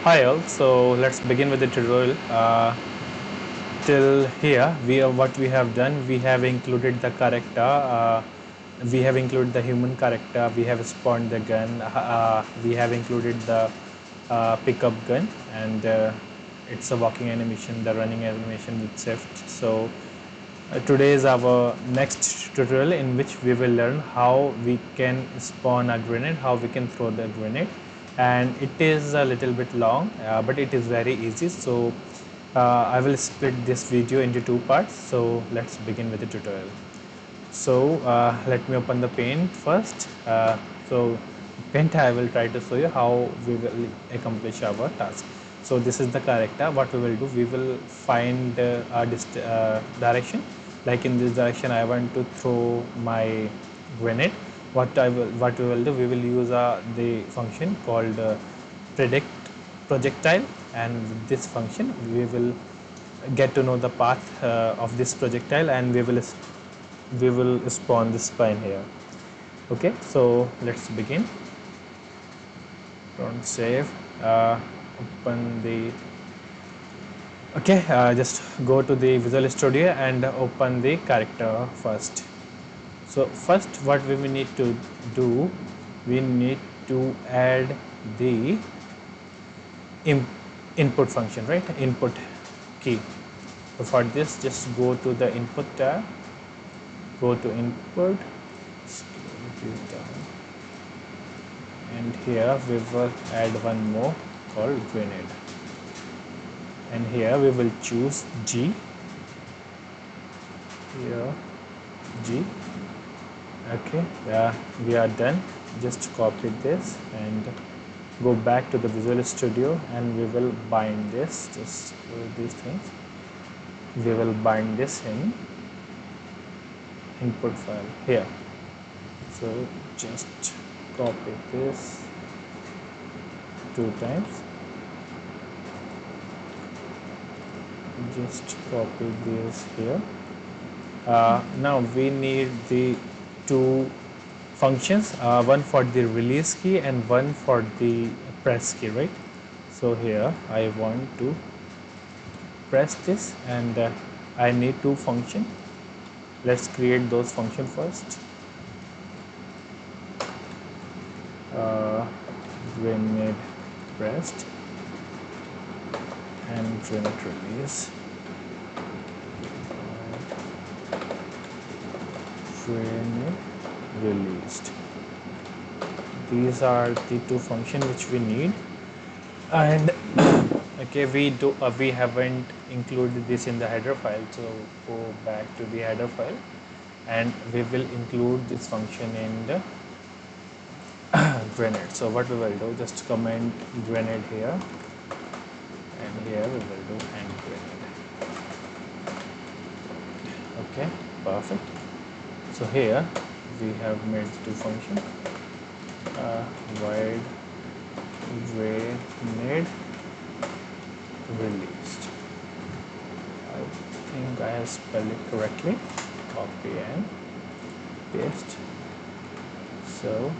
Hi all, so let's begin with the tutorial. Till here, what we have done, we have included the character, we have included the human character, we have spawned the gun, we have included the pickup gun, and it's a walking animation, the running animation with shift. So today is our next tutorial in which we will learn how we can spawn a grenade, how we can throw the grenade, and it is a little bit long, but it is very easy. So I will split this video into two parts. So let's begin with the tutorial. So let me open the paint first. So paint, I will try to show you how we will accomplish our task. So this is the character. What we will do, we will find a direction. Like in this direction, I want to throw my grenade. What we will do, we will use the function called predict projectile, and with this function we will get to know the path of this projectile, and we will spawn this spine here. Okay, so let's begin. Don't save. Open the okay, just go to the Visual Studio and open the character first. So first what we will need to do, we need to add the input function, right? Input key. So for this, just go to the input tab, go to input, scroll this down, and here we will add one more called grenade, and here we will choose G, here G. Okay, yeah, we are done. Just copy this and go back to the Visual Studio, and we will bind this, just these things, we will bind this in input file here. So just copy this 2 times, just copy this here. Now we need the two functions, one for the release key and one for the press key, right? So here I want to press this, and I need two functions. Let's create those functions first. Grenade pressed and grenade release. Grenade released. These are the two functions which we need, and okay, we haven't included this in the header file, so go back to the header file and we will include this function in the grenade. So what we will do, just comment grenade here, and here we will do hand grenade. Okay, perfect. So here we have made two functions, void grenade released. I think I have spelled it correctly. Copy and paste. So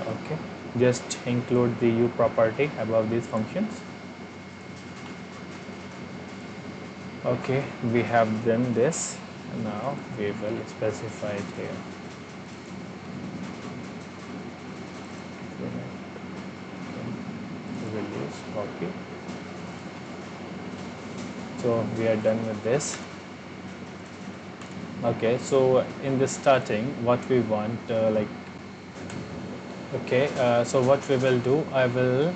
okay, just include the u property above these functions. Okay, we have done this. Now we will specify it here. Release, copy. So we are done with this. Okay, so in the starting, what we want, okay, so what we will do, I will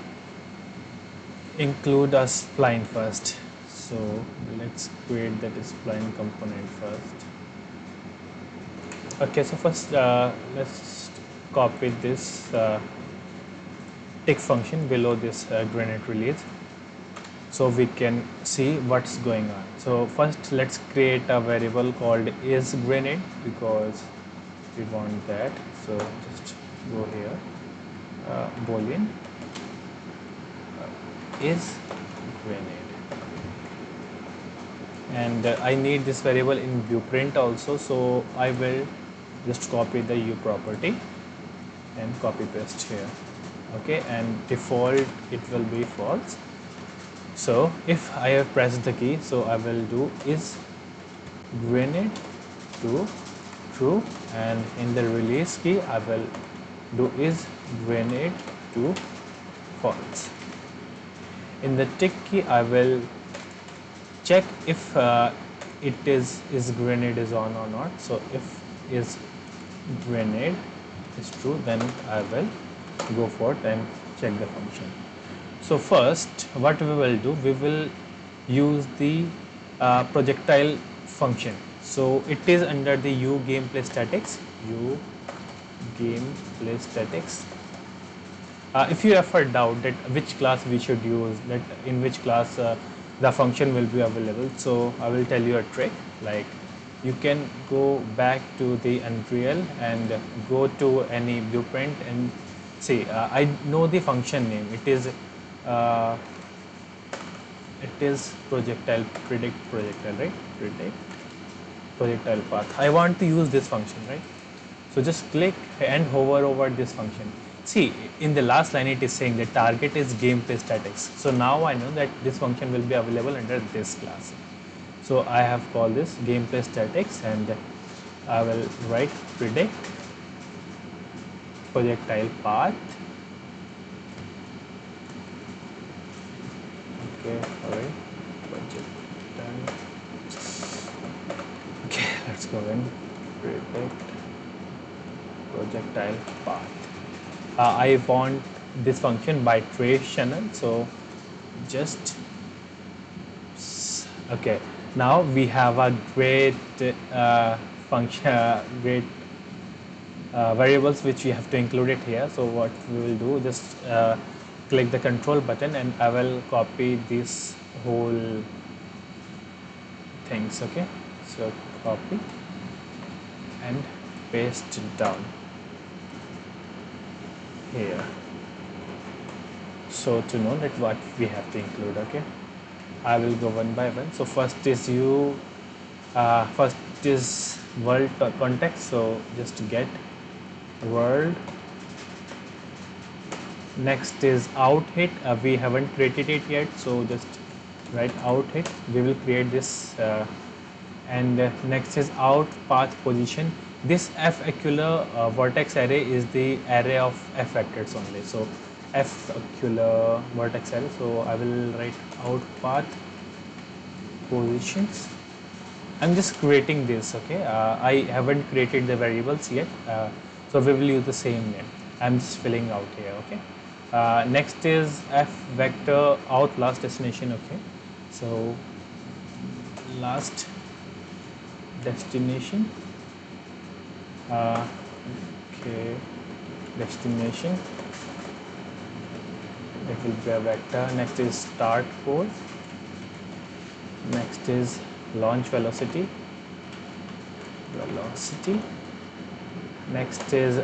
include a spline first. So let's create that spline component first. Okay, so first let's copy this tick function below this grenade release, so we can see what's going on. So first let's create a variable called is grenade, because we want that. So just go here, boolean is grenade, and I need this variable in blueprint also, so I will just copy the u property and copy paste here. okay, and default it will be false. So if I have pressed the key, so I will do is grenade to true, and in the release key I will do is grenade to false. In the tick key I will check if it is grenade is on or not. So if is grenade is true, then I will go forth and check the function. So first what we will do, we will use the projectile function. So it is under the u gameplay statics, u gameplay statics. If you ever doubt that which class we should use, that in which class the function will be available, so I will tell you a trick. Like, you can go back to the Unreal and go to any blueprint and see. I know the function name. Uh, it is projectile, predict projectile, right? Predict projectile path. I want to use this function, right? So just click and hover over this function. See, in the last line it is saying the target is gameplay statics. So now I know that this function will be available under this class. So I have called this gameplay statics, and I will write predict projectile path. Okay, alright. Projectile. Okay, let's go in. Predict projectile path. I want this function by trace channel, so just okay. Now we have a great function, great variables which we have to include it here. So what we will do, just click the control button and I will copy this whole things. Okay, so copy and paste it down here, so to know that what we have to include. Okay, I will go one by one. So first is first is world context, so just get world. Next is out hit, we haven't created it yet, so just write out hit, we will create this. And next is out path position. This f ocular vertex array is the array of f vectors only, so f ocular vertex array. So I will write out path positions. I'm just creating this. Okay, I haven't created the variables yet, so we will use the same name. I'm just filling out here. Okay, next is f vector out last destination. Okay, so last destination. Okay, destination, that will be a vector. Next is start pose. Next is launch velocity. Next is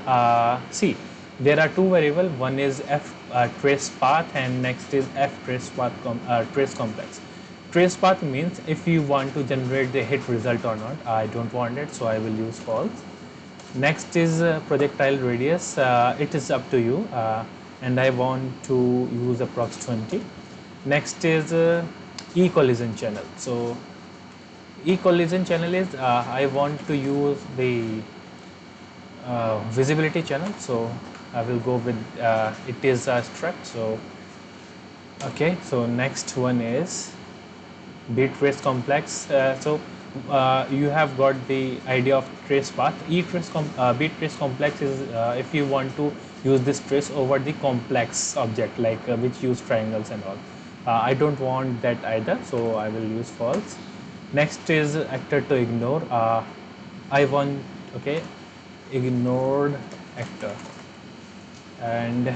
see, there are two variables. One is f trace path, and next is f trace path trace complex. Trace path means if you want to generate the hit result or not. I don't want it, so I will use false. Next is projectile radius. It is up to you, and I want to use approx 20. Next is E collision channel. So E collision channel is I want to use the visibility channel, so I will go with it is a struct. So okay, so next one is bit trace complex. You have got the idea of trace path. Bit trace complex is if you want to use this trace over the complex object, like which use triangles and all. I don't want that either, so I will use false. Next is actor to ignore. I want, okay, ignored actor and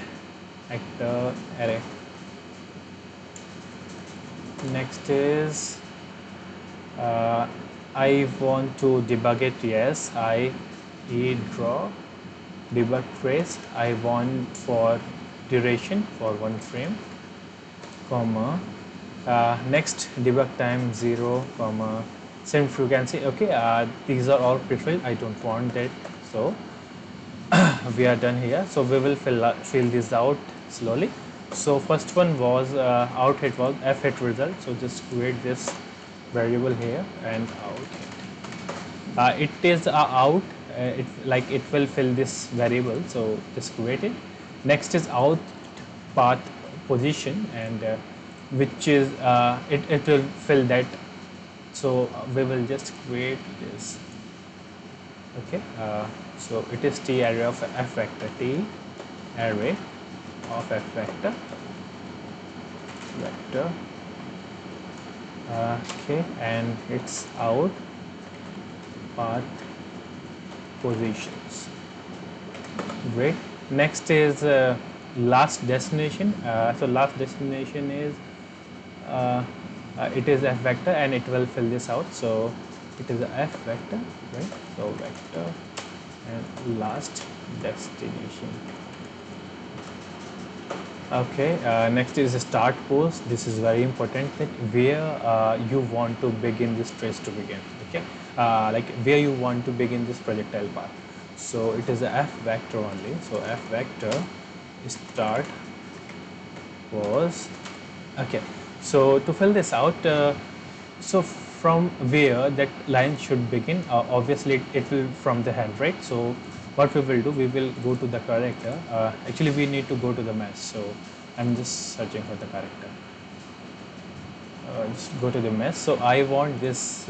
actor array. Next is I want to debug it. Yes, draw debug trace. I want for duration for 1 frame, comma. Next debug time 0, comma, same frequency. Okay, these are all prefilled. I don't want that, so we are done here. So we will fill this out slowly. So first one was out hit was f hit result. So just create this variable here and out hit. It is out. It like it will fill this variable. So just create it. Next is out path position, and which is it will fill that. So we will just create this. Okay, so it is t array of f vector, t array of f vector. Okay, and it's out path positions. Great. Next is last destination. So last destination is it is f vector, and it will fill this out. So it is a f vector, right? So vector and last destination. Okay, next is start pose. This is very important, that where you want to begin this trace to begin. Okay, like where you want to begin this projectile path. So it is a f vector only. So f vector start pose. Okay, so to fill this out, so from where that line should begin, obviously it will from the hand, right? So what we will do, we will go to the character. Actually we need to go to the mesh, so I'm just searching for the character. Just go to the mesh. So I want this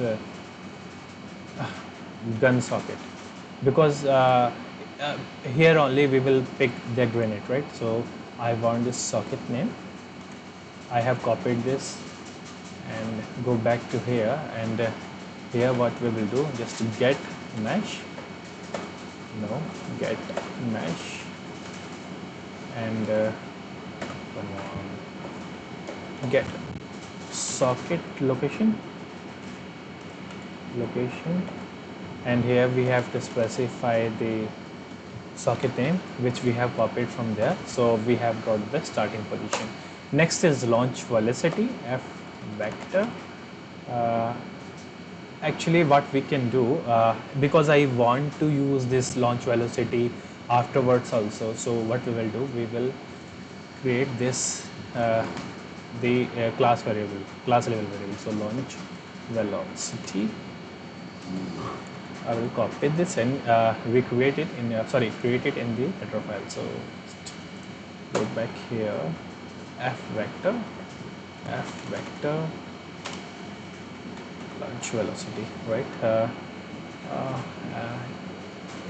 gun socket, because here only we will pick the grenade, right? So I want this socket name. I have copied this and go back to here, and here what we will do, just get mesh, no, get mesh, and come on, get socket location, and here we have to specify the socket name which we have copied from there. So we have got the starting position. Next is launch velocity, f vector. Actually what we can do, because I want to use this launch velocity afterwards also, so what we will do, we will create this the class level variable. So launch velocity, I will copy this and recreate it in create it in the header file. So go back here, f vector launch velocity, right? Yeah,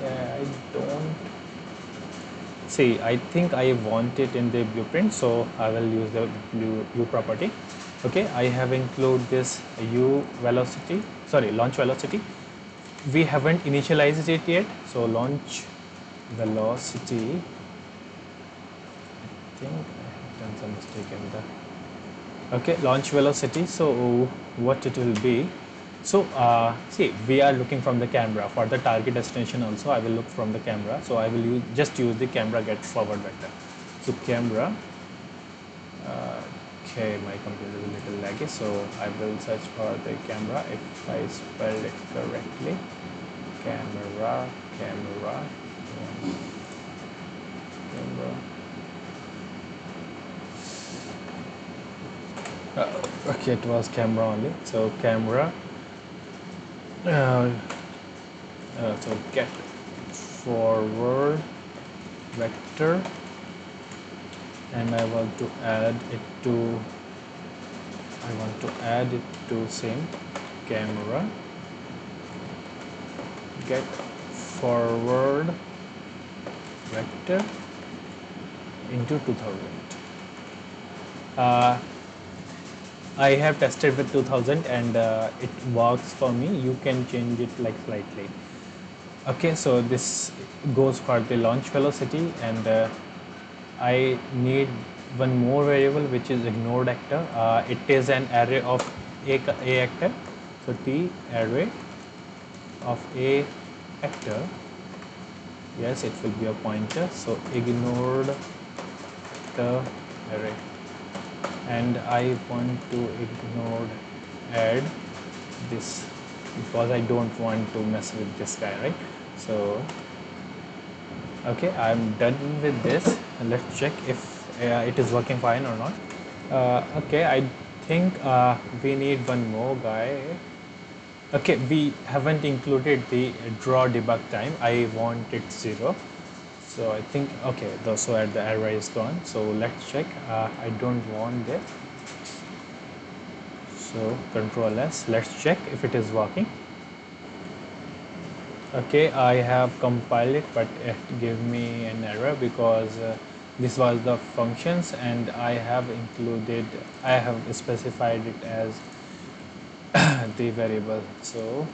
I don't see. I think I want it in the blueprint, so I will use the u property. Okay, I have include this launch velocity. We haven't initialized it yet, so launch velocity. I think I have done some mistake in the. Okay, launch velocity. So what it will be? So see, we are looking from the camera for the target destination. Also, I will look from the camera. So I will just use the camera get forward vector. So camera. Okay, my computer is a little laggy, so I will search for the camera if I spell it correctly. Camera. Okay, it was camera only. So camera. So get forward vector, and I want to add it to same camera get forward vector into 2000. I have tested with 2000 and it works for me. You can change it like slightly. Okay, so this goes for the launch velocity, and I need one more variable which is ignored actor. It is an array of a actor. So t array of a actor. Yes, it will be a pointer. So ignored the array, and I want to add this because I don't want to mess with this guy, right? So okay, I'm done with this, and let's check if it is working fine or not. Okay, I think we need one more guy. Okay, we haven't included the draw debug time. I want it 0. So I think, okay, so at the array is gone. So let's check. I don't want it. So Control S, let's check if it is working. Okay, I have compiled it, but it gave me an error because this was the functions and I have specified it as the variable. So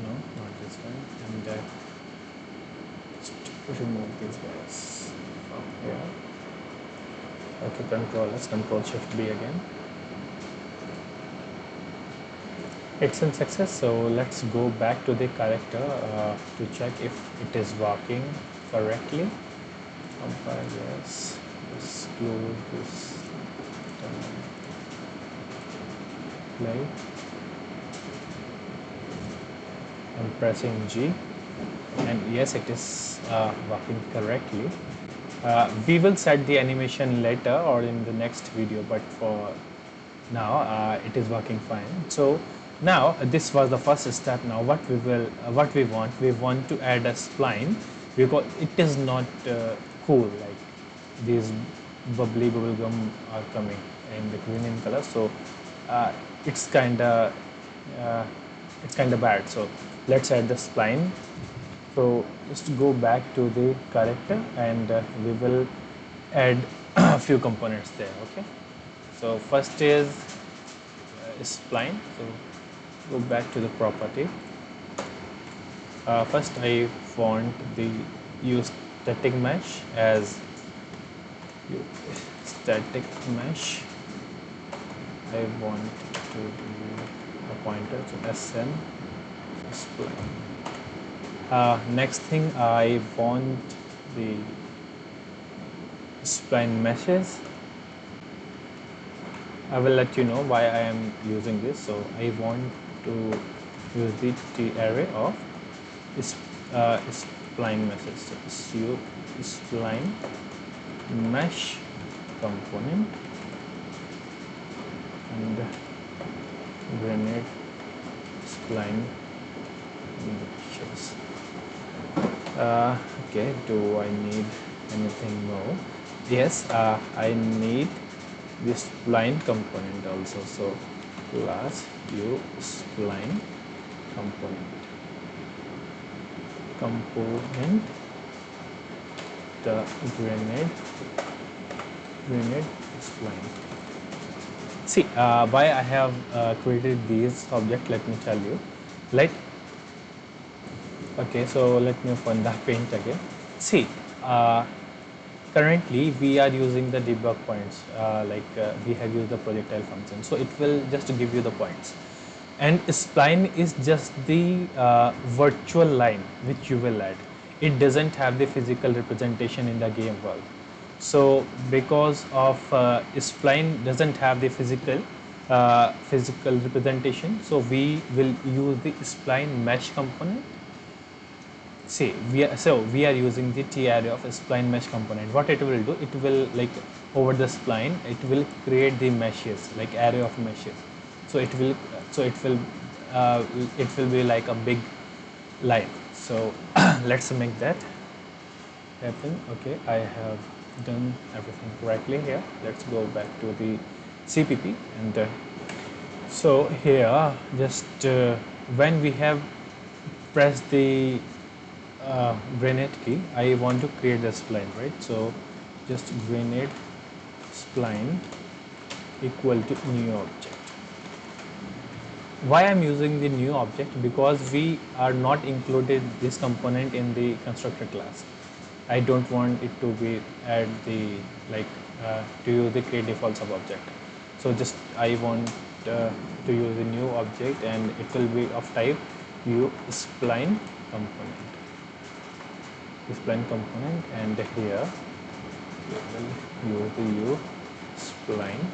no, not this one, and just remove these guys from here. Okay, Control S, Control Shift B again. It's in success. So let's go back to the character to check if it is working correctly. Compile, yes. Let's close this down. Play. I'm pressing G, and yes, it is working correctly. We will set the animation later or in the next video, but for now it is working fine. So now this was the first step. Now what we want to add a spline, because it is not cool, like these bubbly bubble gum are coming in the green in color, so it's kind of bad. So let's add the spline. So just go back to the character and we will add a few components there. Okay, so first is spline. So go back to the property. First I want the use static mesh as static mesh. I want to do a pointer to sn spline. Next thing, I want the spline meshes. I will let you know why I am using this. So I want to use the t-array of spline meshes. So spline mesh component and grenade spline meshes. Okay, do I need anything more? Yes, I need this spline component also. So class u spline component the grenade spline. See, why I have created these objects, let me tell you. Like, okay, so let me open the paint again. See, currently we are using the debug points, we have used the projectile function, so it will just give you the points, and spline is just the virtual line which you will add. It doesn't have the physical representation in the game world. So because of spline doesn't have the physical representation, so we will use the spline mesh component. See, we are using the t-array of a spline mesh component. What it will do, it will, like, over the spline, it will create the meshes, like array of meshes. So it will be like a big line. So let's make that happen. Okay, I have done everything correctly here. Let's go back to the CPP, and so here, just when we have pressed the grenade key, I want to create the spline, right? So just grenade spline equal to new object. Why I'm using the new object? Because we are not included this component in the constructor class. I don't want it to be at the to use the create default sub object. So just I want to use a new object, and it will be of type u spline component. Spline component, and here we will use the u spline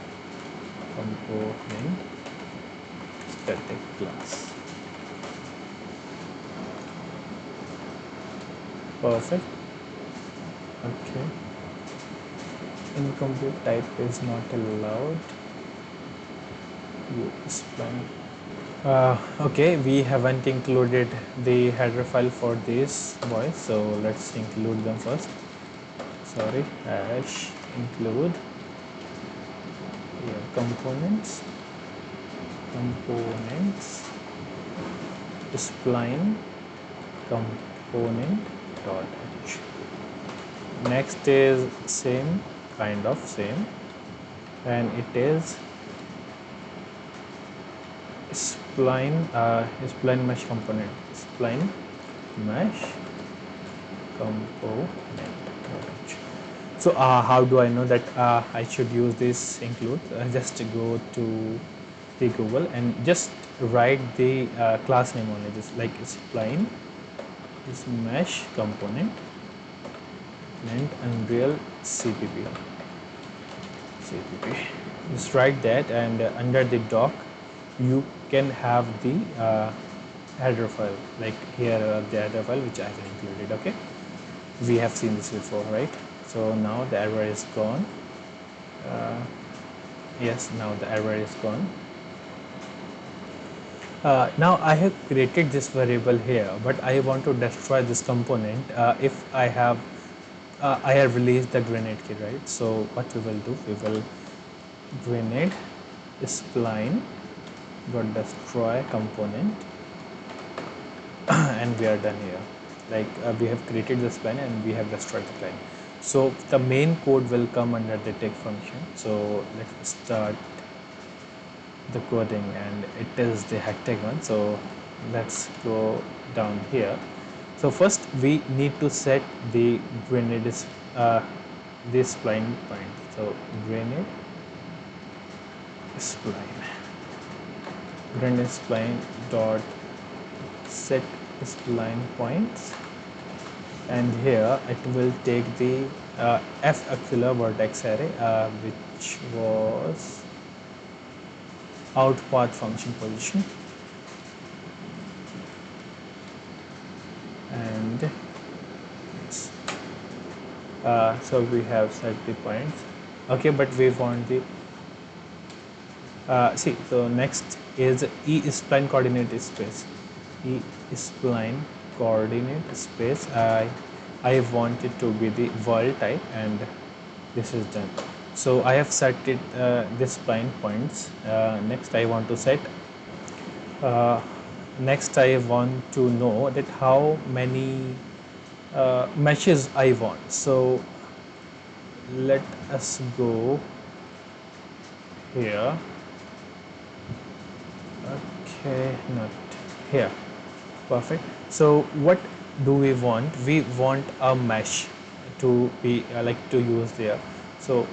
component static class. Perfect. Okay. incomplete type is not allowed. Spline. Okay, we haven't included the header file for these boys, so let's include them first. Sorry, hash include here components spline component dot h. Next is same kind of same, and it is spline mesh component spline mesh component. So how do I know that I should use this include? Just go to the Google and just write the class name on it. Just like spline is mesh component and Unreal CPP. Just write that, and under the doc you can have the header file, like here the header file which I have included. Okay, we have seen this before, right? So now the error is gone. Yes, now the error is gone. Now I have created this variable here, but I want to destroy this component if I have released the grenade key, right? So what we will do, we will grenade spline dot destroy component and we are done here. Like we have created the spline and we have destroyed the client. So the main code will come under the take function. So let's start the coding, and it is the hectic one. So let's go down here. So first we need to set the grenade this spline point. So grenade spline dot set spline points, and here it will take the f axilla vertex array which was out path function position, and so we have set the points. Okay, but we want the see, so next is e spline coordinate space. E spline coordinate space. I want it to be the world type, and this is done. So I have set it this spline points. Next I want to set. Next I want to know that how many meshes I want. So let us go here. Okay, not here. Perfect. So what do we want? We want a mesh to be like to use there. So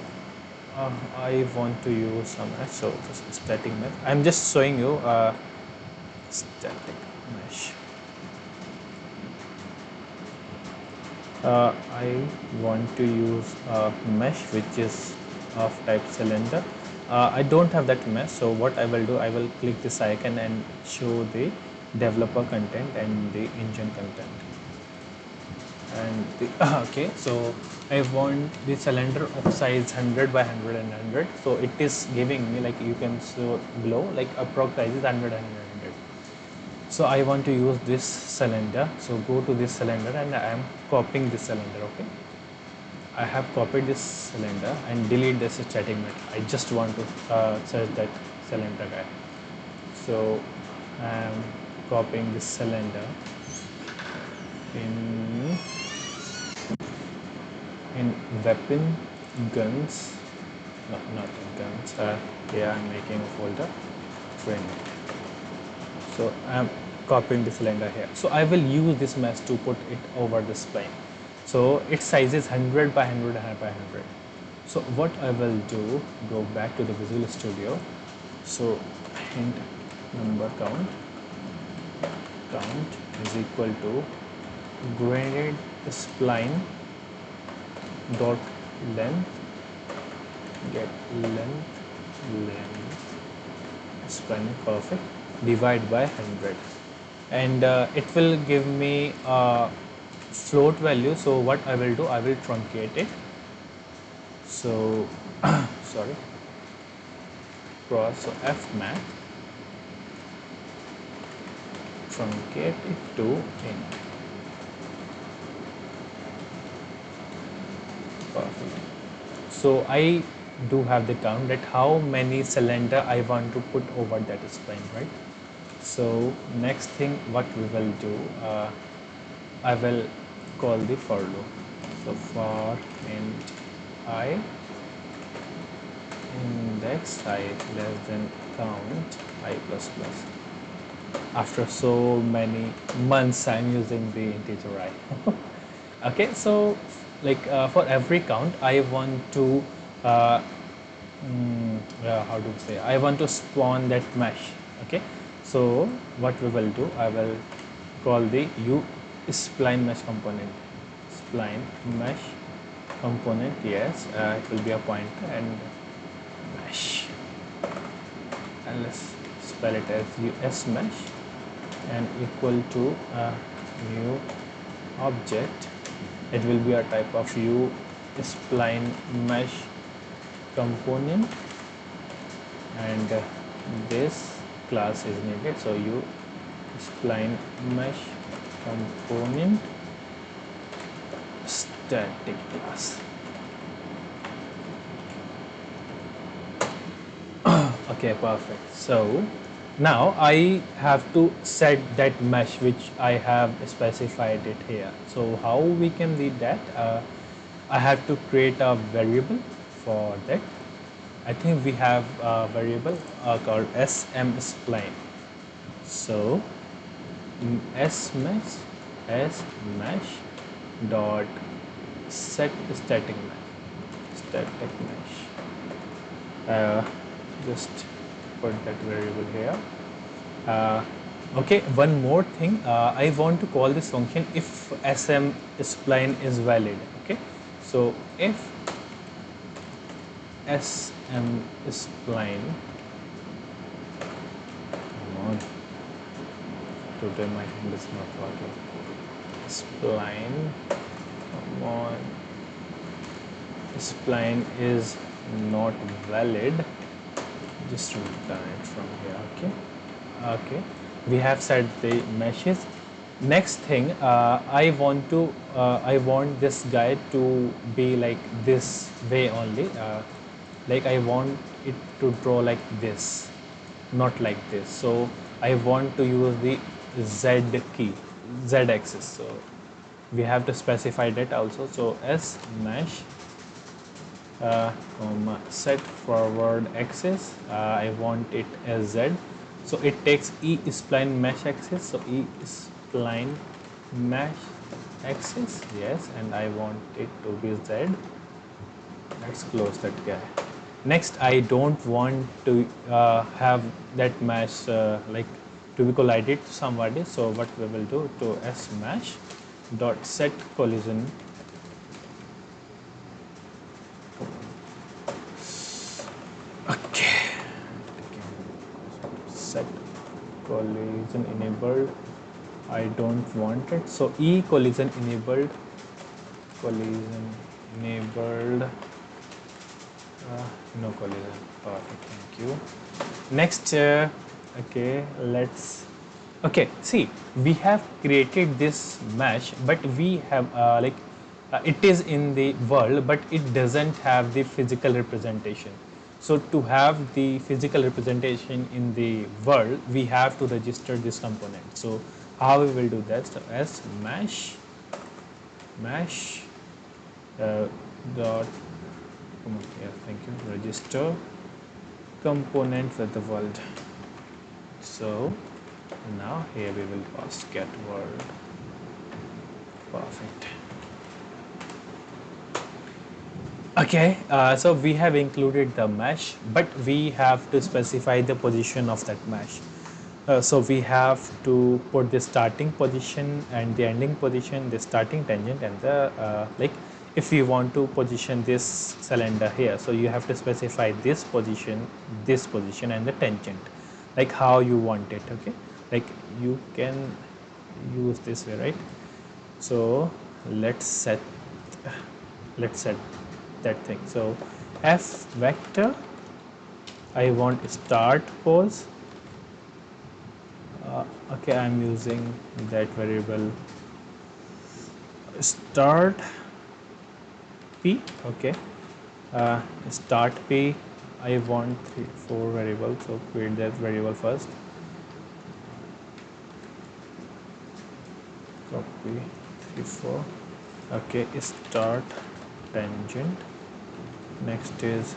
I want to use a mesh. So this is static mesh. I'm just showing you static mesh. I want to use a mesh which is of type cylinder. I don't have that mesh, so what I will do, I will click this icon and show the developer content and the engine content. And the, okay, so I want the cylinder of size 100 by 100 and 100. So it is giving me, like you can see below, like approx size is 100 and 100. So I want to use this cylinder. So go to this cylinder and I am copying this cylinder. Okay, I have copied this cylinder and delete this static mesh. I just want to search that cylinder guy. So I am copying this cylinder in weapon guns. No, not in guns. Yeah, I'm making a folder grenade. So I'm copying the cylinder here. So I will use this mesh to put it over the spline. So its size is 100 by 100 by 100. So what I will do, go back to the Visual Studio. So int number count is equal to grenade spline dot length, get length spline, perfect, divide by 100, and it will give me a float value. So what I will do, I will truncate it. So sorry, cross, so f max truncate it to in. Perfect. So I do have the count that how many cylinder I want to put over that spline, right? So next thing what we will do, I will call the for loop. So for int I index I less than count I plus plus. After so many months I'm using the integer I. Okay, so like for every count I want to uh, how to say, I want to spawn that mesh. Okay, so what we will do, I will call the u spline mesh component, spline mesh component, yes, it will be a pointer, and mesh, and let's spell it as us mesh, and equal to a new object. It will be a type of u spline mesh component, and this class is needed, so u spline mesh component static class. Okay, perfect. So now I have to set that mesh which I have specified it here. So how we can read that? I have to create a variable for that. I think we have a variable called sm spline. So s mesh dot set static mesh. Just put that variable here. Okay, one more thing. I want to call this function if sm spline is valid. Okay, so if sm spline, come on, today my hand is not working. Spline, come on, spline is not valid. Just return it from here. Okay, okay, we have set the meshes. Next thing, I want this guy to be like this way only, like I want it to draw like this, not like this. So I want to use the z key, z axis, so we have to specify that also. So s mesh set forward axis, I want it as z, so it takes e spline mesh axis, so e spline mesh axis, yes, and I want it to be z. Let's close that guy. Next, I don't want to have that mesh like to be collided to somebody, so what we will do, to s mesh dot set collision. Okay, set collision enabled, I don't want it, so e collision enabled, no collision. Perfect, thank you. Next, okay, let's, okay, see, we have created this mesh, but we have it is in the world, but it doesn't have the physical representation. So to have the physical representation in the world, we have to register this component. So how we will do that? So as mesh dot, come on, yeah, thank you, register component with the world. So now here we will pass get world. Perfect. Okay, so we have included the mesh, but we have to specify the position of that mesh. So we have to put the starting position and the ending position, the starting tangent, and the like if you want to position this cylinder here, so you have to specify this position, and the tangent, like how you want it. Okay, like you can use this way, right? So let's set that thing. So f vector, I want start pose. Okay, I'm using that variable start p. Okay, start p, I want 4 variables, so create that variable first. Copy 3 4. Okay, start tangent. Next is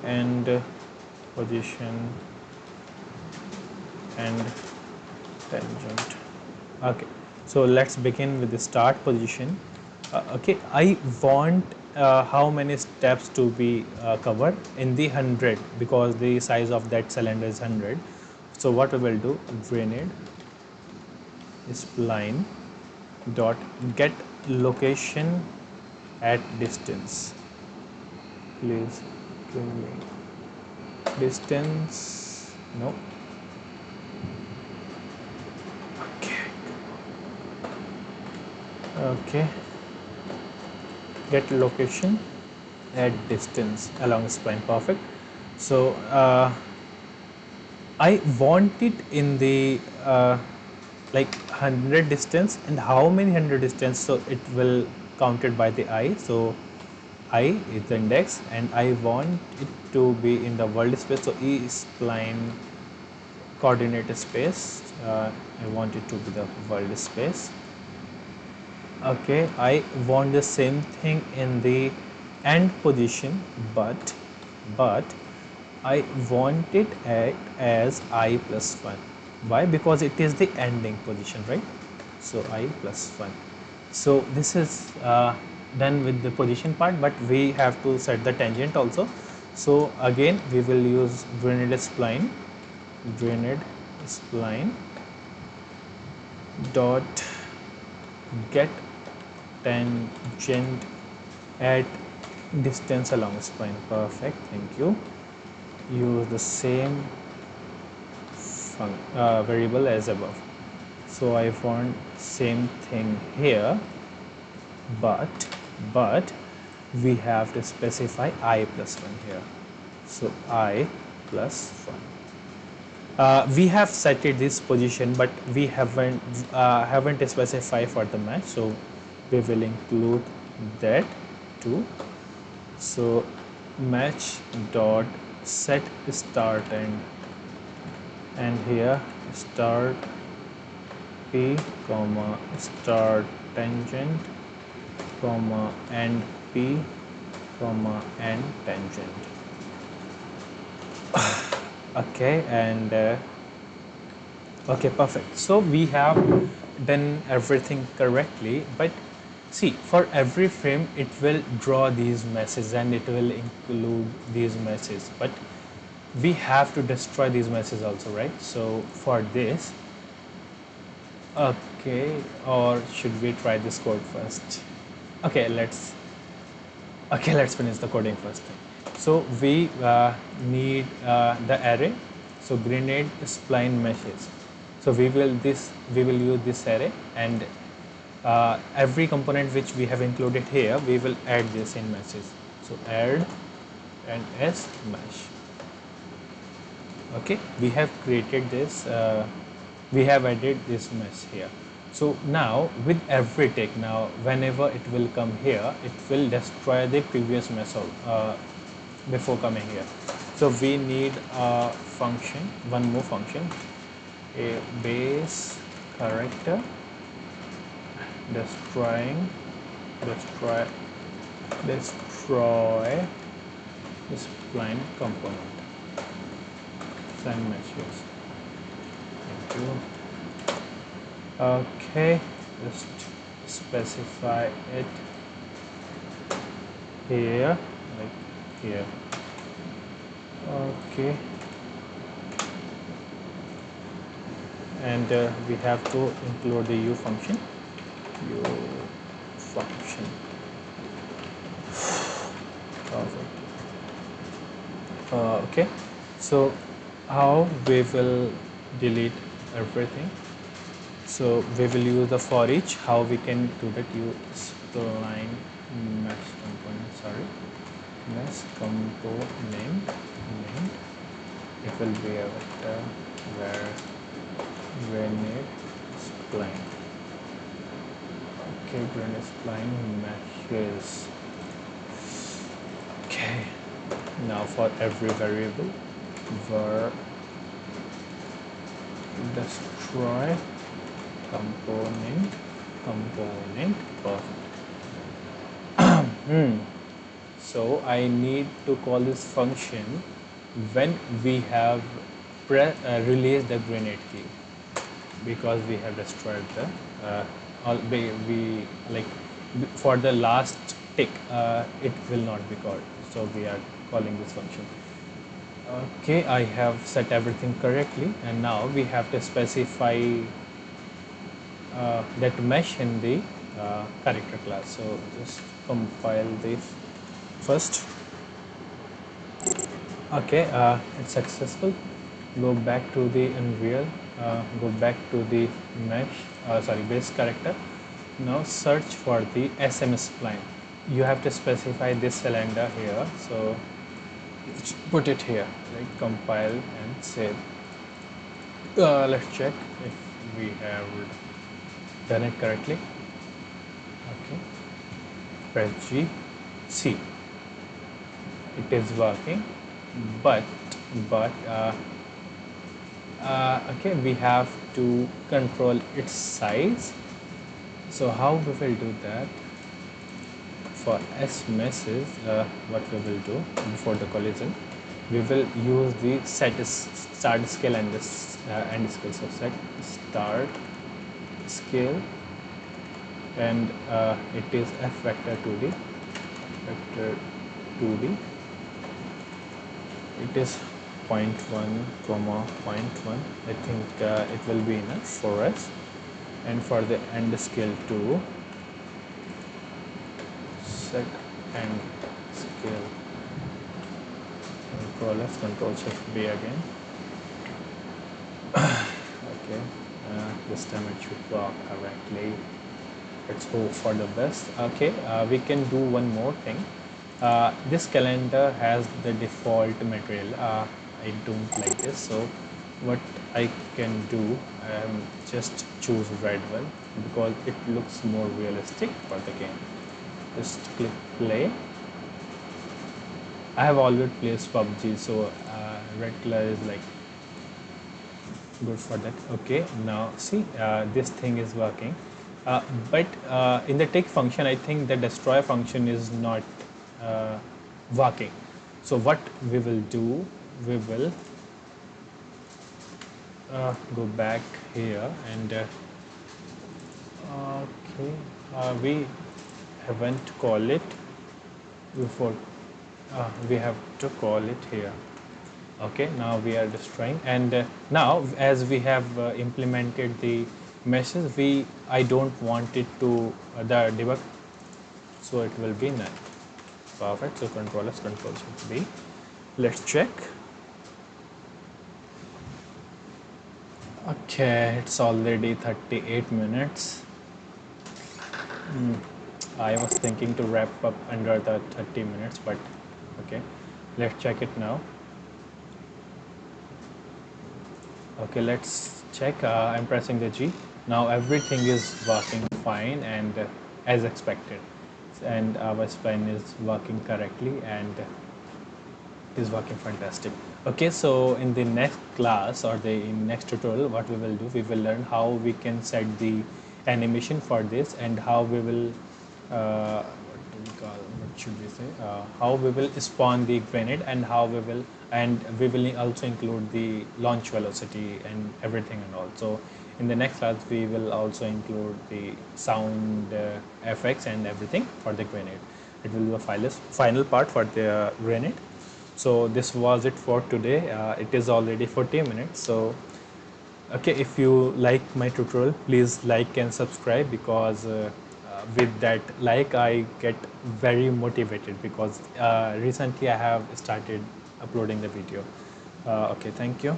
end position and tangent. Okay, so let's begin with the start position. Okay, I want how many steps to be covered in the 100, because the size of that cylinder is 100. So what we will do, grenade spline dot get location at distance. Please give me distance. No. Okay. Okay. Get location at distance along spline. Perfect. So I want it in the like 100 distance, and how many 100 distance, so it will counted by the I. So I is the index, and I want it to be in the world space. So E is spline coordinate space. I want it to be the world space. Okay, I want the same thing in the end position, but I want it as I plus 1. Why? Because it is the ending position, right? So I plus 1. So this is done with the position part, but we have to set the tangent also. So again we will use grenade spline dot get tangent at distance along spline. Perfect, thank you. Use the same variable as above. So I want same thing here, but we have to specify I plus 1 here. So I plus 1. We have set it this position, but we haven't specified for the match, so we will include that too. So match dot set start and here start p comma start tangent comma end p comma end tangent. Okay, and okay, perfect. So we have done everything correctly, but see, for every frame it will draw these meshes and it will include these meshes, but we have to destroy these meshes also, right? So for this, okay, or should we try this code first? Okay, let's finish the coding first. So we need the array. So grenade spline meshes. So we will use this array, and every component which we have included here, we will add this in meshes. So add and s mesh. Okay, we have created this. We have added this mesh here. So now with every tick, now whenever it will come here, it will destroy the previous mesh before coming here. So we need a function, one more function, a base character destroy this spline component. Send meshes. Thank you. Okay, just specify it here, like here. Okay, and we have to include the u function. Perfect. Okay, so how we will delete everything? So we will use the for each. How we can do that? Use spline mesh component, sorry, mesh component name. It will be a vector where grenade spline. Okay, grenade spline meshes. Okay, now for every variable, var destroy component perfect. So I need to call this function when we have released the grenade key, because we have destroyed the we like for the last tick it will not be called, so we are calling this function. Okay, I have set everything correctly, and now we have to specify that mesh in the character class. So just compile this first. Okay, it's successful. Go back to the Unreal, go back to the mesh, base character. Now search for the SMS spline. You have to specify this cylinder here, so put it here, right? Compile and save. Let's check if we have done it correctly. Okay, press G, C. It is working, but okay, we have to control its size. So how we will do that? For S meshes, what we will do before the collision, we will use the start scale and this end scale. So set start scale, and it is f vector 2d, vector 2d. It is 0.1 comma 0.1. I think it will be enough for us. And for the end scale 2, set end scale, Control F, Control Shift B again. Okay, this time it should work correctly. Let's hope for the best. Okay, we can do one more thing. This calendar has the default material. I don't like this, so what I can do, just choose red one because it looks more realistic for the game. Just click play. I have already played PUBG, so red color is like good for that. Okay, now see, this thing is working, but in the tick function I think the destroy function is not working. So what we will do, we will go back here and okay, we haven't called it before, we have to call it here. Okay, now we are destroying, and now as we have implemented the meshes, I don't want it to the debug, so it will be none. Perfect. So control S, Control Shift B. Let's check. Okay, it's already 38 minutes. I was thinking to wrap up under the 30 minutes, but okay, let's check it now. Okay, let's check. I'm pressing the G. Now everything is working fine and as expected, and our spline is working correctly and is working fantastic. Okay, so in the next class or the next tutorial, what we will do, we will learn how we can set the animation for this, and how we will what should we say, how we will spawn the grenade, and how we will, and we will also include the launch velocity and everything and all. So in the next class we will also include the sound effects and everything for the grenade. It will be the final part for the grenade. So this was it for today. It is already 40 minutes. So okay, if you like my tutorial, please like and subscribe, because with that like I get very motivated, because recently I have started uploading the video. Okay, thank you.